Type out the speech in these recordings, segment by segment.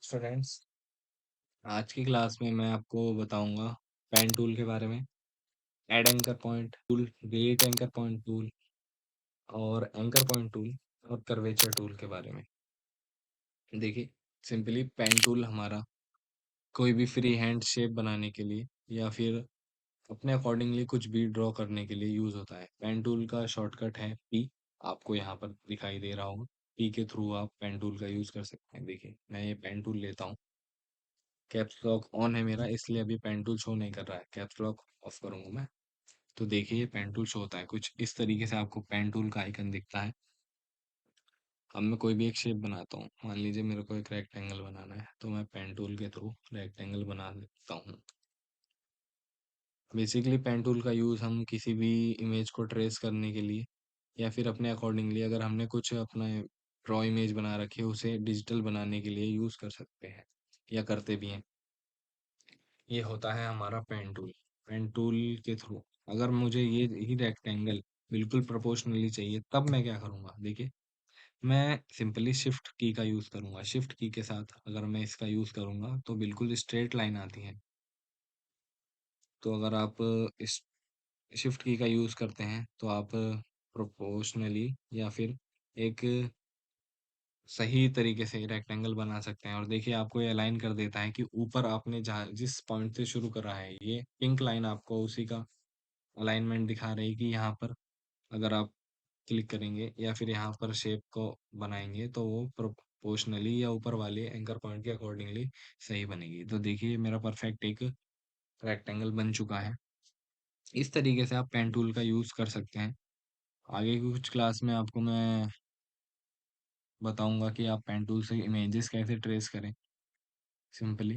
Students, आज की class में मैं आपको बताऊंगा पेन टूल के बारे में। Add anchor point tool, delete anchor point tool और एंकर पॉइंट टूल और कर्वेचर टूल के बारे में। देखिए, सिंपली पेन टूल हमारा कोई भी फ्री हैंड शेप बनाने के लिए या फिर अपने अकॉर्डिंगली कुछ भी ड्रॉ करने के लिए यूज होता है। पेन टूल का शॉर्टकट है पी, आपको यहाँ पर दिखाई दे रहा होगा। पी के थ्रू आप पेन टूल का यूज कर सकते हैं। देखिए, मैं ये पेन टूल लेता हूँ। कैप्स लॉक ऑन है मेरा, इसलिए अभी पेन टूल शो नहीं कर रहा है। कैप्स लॉक ऑफ करूंगा मैं, तो देखिए ये पेन टूल शो होता है। कुछ इस तरीके से आपको पेन टूल का आइकन दिखता है। अब मैं कोई भी एक शेप बनाता हूँ। मान लीजिए मेरे को एक रेक्टेंगल बनाना है, तो मैं पेन टूल के थ्रू रेक्टेंगल बना देता हूँ। बेसिकली पेन टूल का यूज़ हम किसी भी इमेज को ट्रेस करने के लिए या फिर अपने अकॉर्डिंगली अगर हमने कुछ अपना ड्रॉ इमेज बना रखी है उसे डिजिटल बनाने के लिए यूज़ कर सकते हैं या करते भी हैं। ये होता है हमारा पेन टूल। पेन टूल के थ्रू अगर मुझे ये ही रेक्टेंगल बिल्कुल प्रोपोर्शनली चाहिए, तब मैं क्या करूँगा? देखिए, मैं सिंपली शिफ्ट की का यूज़ करूँगा। शिफ्ट की के साथ अगर मैं इसका यूज़ करूँगा तो बिल्कुल स्ट्रेट लाइन आती है। तो अगर आप इस शिफ्ट की का यूज़ करते हैं तो आप प्रोपोर्शनली या फिर एक सही तरीके से रेक्टेंगल बना सकते हैं। और देखिए, आपको ये अलाइन कर देता है कि ऊपर आपने जहाँ जिस पॉइंट से शुरू करा है, ये पिंक लाइन आपको उसी का अलाइनमेंट दिखा रही है कि यहाँ पर अगर आप क्लिक करेंगे या फिर यहाँ पर शेप को बनाएंगे तो वो प्रोपोर्शनली या ऊपर वाले एंकर पॉइंट के अकॉर्डिंगली सही बनेगी। तो देखिए, मेरा परफेक्ट एक रेक्टेंगल बन चुका है। इस तरीके से आप पेन टूल का यूज़ कर सकते हैं। आगे की कुछ क्लास में आपको मैं बताऊंगा कि आप पेन टूल से इमेजेस कैसे ट्रेस करें सिंपली।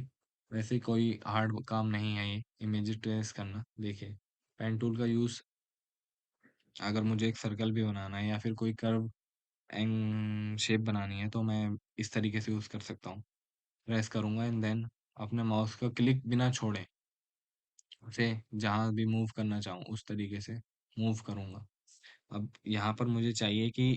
वैसे कोई हार्ड काम नहीं है ये इमेजेस ट्रेस करना। देखिए, पेन टूल का यूज़ अगर मुझे एक सर्कल भी बनाना है या फिर कोई कर्व शेप बनानी है तो मैं इस तरीके से यूज़ कर सकता हूँ। प्रेस करूँगा एंड देन अपने माउस का क्लिक बिना छोड़े उसे जहाँ भी मूव करना चाहूँ उस तरीके से मूव करूँगा। अब यहाँ पर मुझे चाहिए कि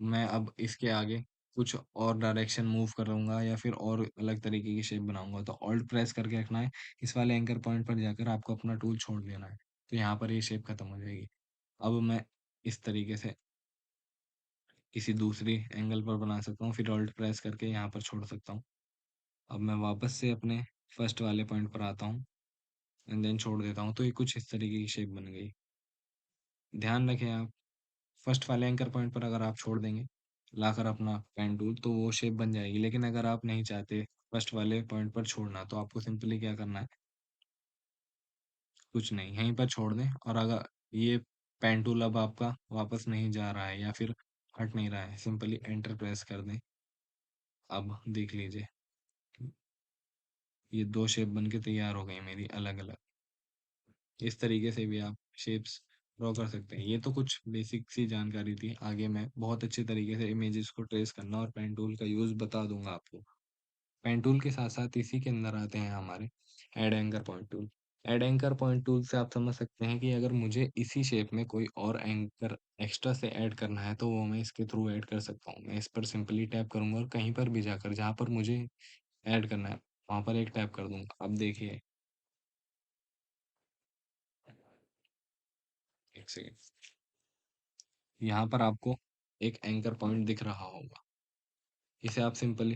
मैं अब इसके आगे कुछ और डायरेक्शन मूव करूँगा या फिर और अलग तरीके की शेप बनाऊँगा, तो ऑल्ट प्रेस करके रखना है। इस वाले एंकर पॉइंट पर जाकर आपको अपना टूल छोड़ देना है। तो यहाँ पर ये शेप खत्म हो जाएगी। अब मैं इस तरीके से किसी दूसरी एंगल पर बना सकता हूँ, फिर ऑल्ट प्रेस करके यहाँ पर छोड़ सकता हूँ। अब मैं वापस से अपने फर्स्ट वाले पॉइंट पर आता हूँ एंड देन छोड़ देता हूँ, तो ये कुछ इस तरीके की शेप बन गई। ध्यान रखें आप, फर्स्ट वाले एंकर पॉइंट पर अगर आप छोड़ देंगे लाकर अपना पेन टूल, तो वो शेप बन जाएगी। लेकिन अगर आप नहीं चाहते फर्स्ट वाले पॉइंट पर छोड़ना, तो आपको सिंपली क्या करना है, कुछ नहीं, यहीं पर छोड़ दें। और अगर ये पेन टूल अब आपका वापस नहीं जा रहा है या फिर हट नहीं रहा है, सिंपली एंटर प्रेस कर दें। अब देख लीजिए, ये दो शेप बन के तैयार हो गई मेरी अलग अलग। इस तरीके से भी आप शेप्स ड्रॉ कर सकते हैं। ये तो कुछ बेसिक सी जानकारी थी। आगे मैं बहुत अच्छे तरीके से इमेजेस को ट्रेस करना और पेन टूल का यूज़ बता दूंगा आपको। पेन टूल के साथ साथ इसी के अंदर आते हैं हमारे add anchor point tool. Add anchor point tool से आप समझ सकते हैं कि अगर मुझे इसी शेप में कोई और एंकर एक्स्ट्रा से ऐड करना है, तो वो मैं इसके थ्रू ऐड कर सकता हूँ। मैं इस पर सिंपली टैप करूंगा और कहीं पर भी जाकर जहाँ पर मुझे ऐड करना है वहां पर एक टैप कर दूंगा। अब देखिए, एक सेकेंड, यहाँ पर आपको एक एंकर पॉइंट दिख रहा होगा। इसे आप सिंपली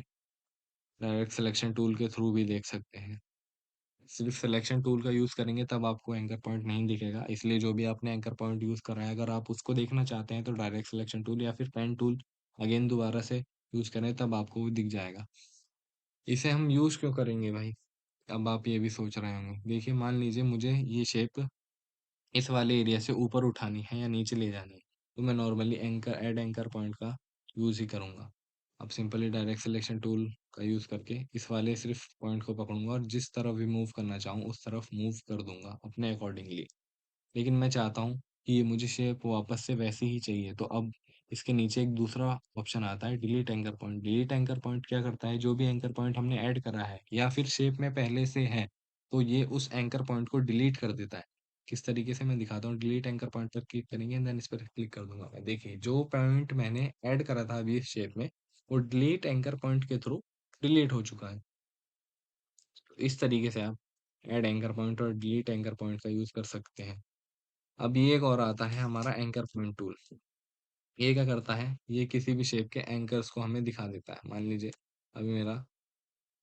डायरेक्ट सिलेक्शन टूल के थ्रू भी देख सकते हैं। सिर्फ सिलेक्शन टूल का यूज़ करेंगे तब आपको एंकर पॉइंट नहीं दिखेगा, इसलिए जो भी आपने एंकर पॉइंट यूज़ करा है, अगर आप उसको देखना चाहते हैं तो डायरेक्ट सिलेक्शन टूल या फिर पेन टूल अगेन दोबारा से यूज़ करें, तब आपको वो दिख जाएगा। इसे हम यूज़ क्यों करेंगे भाई? अब आप ये भी सोच रहे होंगे। देखिए, मान लीजिए मुझे ये शेप इस वाले एरिया से ऊपर उठानी है या नीचे ले जानी है, तो मैं normally anchor add anchor point का यूज़ ही करूँगा। अब सिंपली डायरेक्ट सिलेक्शन टूल का यूज़ करके इस वाले सिर्फ पॉइंट को पकड़ूंगा और जिस तरफ भी मूव करना चाहूँ उस तरफ मूव कर दूंगा अपने अकॉर्डिंगली। लेकिन मैं चाहता हूँ कि ये मुझे शेप वापस से वैसी ही चाहिए, तो अब इसके नीचे एक दूसरा ऑप्शन आता है, delete anchor point. Delete anchor point क्या करता है, जो भी एंकर पॉइंट हमने ऐड करा है या फिर शेप में पहले से है, तो ये उस एंकर पॉइंट को डिलीट कर देता है। किस तरीके से मैं दिखाता हूँ। डिलीट एंकर पॉइंट पर क्लिक करेंगे देन इस पर क्लिक कर दूंगा मैं। देखिए, जो पॉइंट मैंने ऐड करा था अभी इस शेप में, वो डिलीट एंकर पॉइंट के थ्रू डिलीट हो चुका है। तो इस तरीके से आप ऐड एंकर पॉइंट और डिलीट एंकर पॉइंट का यूज़ कर सकते हैं। अब ये एक और आता है हमारा एंकर पॉइंट टूल। ये क्या करता है, ये किसी भी शेप के एंकर्स को हमें दिखा देता है। मान लीजिए अभी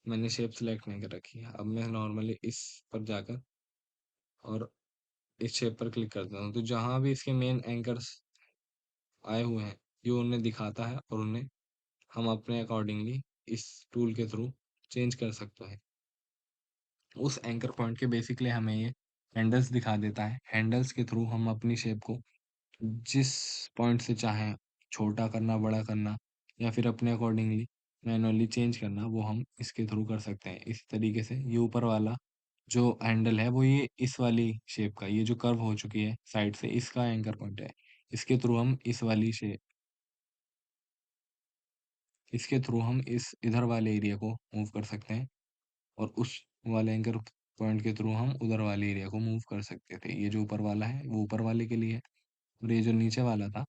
मैंने शेप सिलेक्ट नहीं कर रखी है। अब मैं नॉर्मली इस पर जाकर और इस शेप पर क्लिक करता हूँ, तो जहाँ भी इसके मेन एंकर्स आए हुए हैं, ये उन्हें दिखाता है और उन्हें हम अपने अकॉर्डिंगली इस टूल के थ्रू चेंज कर सकते हैं। उस एंकर पॉइंट के बेसिकली हमें ये हैंडल्स दिखा देता है। हैंडल्स के थ्रू हम अपनी शेप को जिस पॉइंट से चाहें छोटा करना, बड़ा करना या फिर अपने अकॉर्डिंगली मैनुअली चेंज करना, वो हम इसके थ्रू कर सकते हैं। इस तरीके से ये ऊपर वाला जो हैंडल है वो ये इस वाली शेप का, ये जो कर्व हो चुकी है साइड से, इसका एंकर पॉइंट है। इसके थ्रू हम इस वाली शेप इसके थ्रू हम इस इधर वाले एरिया को मूव कर सकते हैं और उस वाले एंकर पॉइंट के थ्रू हम उधर वाले एरिया को मूव कर सकते थे। ये जो ऊपर वाला है वो ऊपर वाले के लिए है और ये जो नीचे वाला था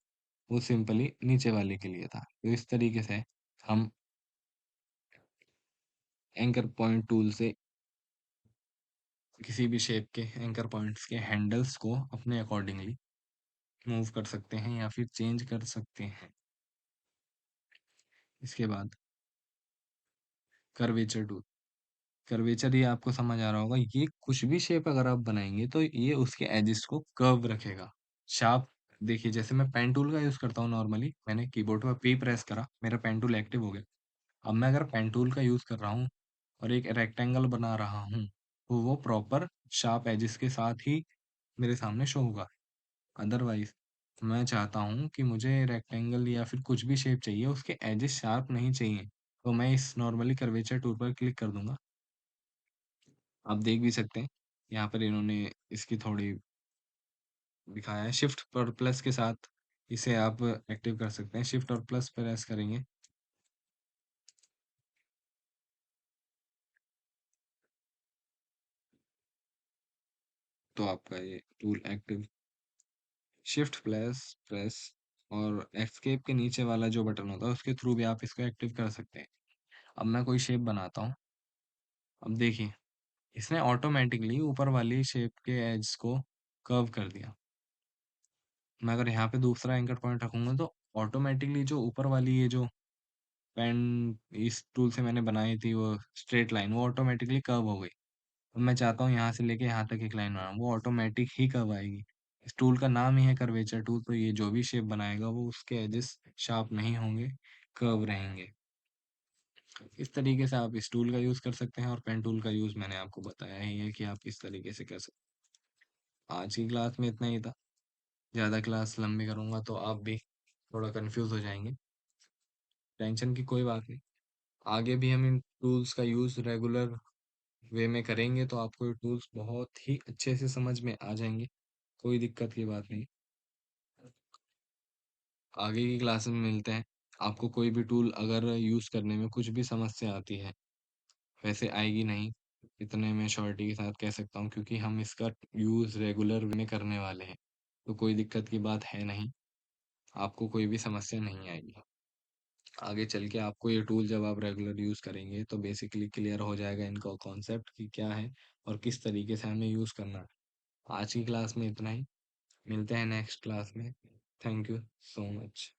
वो सिंपली नीचे वाले के लिए था। तो इस तरीके से हम एंकर पॉइंट टूल से किसी भी शेप के एंकर पॉइंट्स के हैंडल्स को अपने अकॉर्डिंगली मूव कर सकते हैं या फिर चेंज कर सकते हैं। इसके बाद कर्वेचर टूल। कर्वेचर ये आपको समझ आ रहा होगा, ये कुछ भी शेप अगर आप बनाएंगे तो ये उसके एजेस को कर्व रखेगा, शार्प। देखिए जैसे मैं पेन टूल का यूज करता हूँ नॉर्मली, मैंने कीबोर्ड पर पी प्रेस करा, मेरा पेन टूल एक्टिव हो गया। अब मैं अगर पेन टूल का यूज कर रहा हूँ और एक रेक्टेंगल बना रहा हूँ, तो वो प्रॉपर शार्प एजेस के साथ ही मेरे सामने शो होगा। अदरवाइज मैं चाहता हूँ कि मुझे रेक्टेंगल या फिर कुछ भी शेप चाहिए, उसके एजेस शार्प नहीं चाहिए, तो मैं इस नॉर्मली कर्वेचर टूल पर क्लिक कर दूंगा। आप देख भी सकते हैं यहाँ पर इन्होंने इसकी थोड़ी दिखाया है। शिफ्ट और प्लस के साथ इसे आप एक्टिव कर सकते हैं। शिफ्ट और प्लस प्रेस करेंगे तो आपका ये tool active. Shift plus press और एस्केप के नीचे वाला जो बटन होता है उसके थ्रू भी आप इसको एक्टिव कर सकते हैं। अब मैं कोई शेप बनाता हूँ। अब देखिए इसने ऑटोमेटिकली ऊपर वाली शेप के एज को कर्व कर दिया। मैं अगर यहाँ पे दूसरा एंकर पॉइंट रखूंगा तो ऑटोमेटिकली जो ऊपर वाली ये जो पेन इस टूल से मैंने बनाई थी वो स्ट्रेट लाइन, वो ऑटोमेटिकली कर्व हो गई। अब मैं चाहता हूँ यहाँ से लेके यहाँ तक एक लाइन बनाऊँ, वो ऑटोमेटिक ही कर्व आएगी। इस टूल का नाम ही है कर्वेचर टूल, तो ये जो भी शेप बनाएगा वो उसके एजेस शार्प नहीं होंगे, कर्व रहेंगे। इस तरीके से आप इस टूल का यूज कर सकते हैं और पेन टूल का यूज मैंने आपको बताया ही है कि आप किस तरीके से कर सकते हैं। आज की क्लास में इतना ही था। ज़्यादा क्लास लंबी करूँगा तो आप भी थोड़ा कंफ्यूज हो जाएंगे। टेंशन की कोई बात नहीं। आगे भी हम इन टूल्स का यूज रेगुलर वे में करेंगे तो आपको ये टूल्स बहुत ही अच्छे से समझ में आ जाएंगे। कोई दिक्कत की बात नहीं। आगे की क्लास में मिलते हैं। आपको कोई भी टूल अगर यूज करने में कुछ भी समस्या आती है, वैसे आएगी नहीं, इतने में श्योरिटी के साथ कह सकता हूँ, क्योंकि हम इसका यूज रेगुलर वे में करने वाले हैं। तो कोई दिक्कत की बात है नहीं, आपको कोई भी समस्या नहीं आएगी। आगे चल के आपको ये टूल जब आप रेगुलर यूज करेंगे तो बेसिकली क्लियर हो जाएगा इनका कॉन्सेप्ट कि क्या है और किस तरीके से हमें यूज करना है। आज की क्लास में इतना ही। मिलते हैं नेक्स्ट क्लास में। Thank you so much.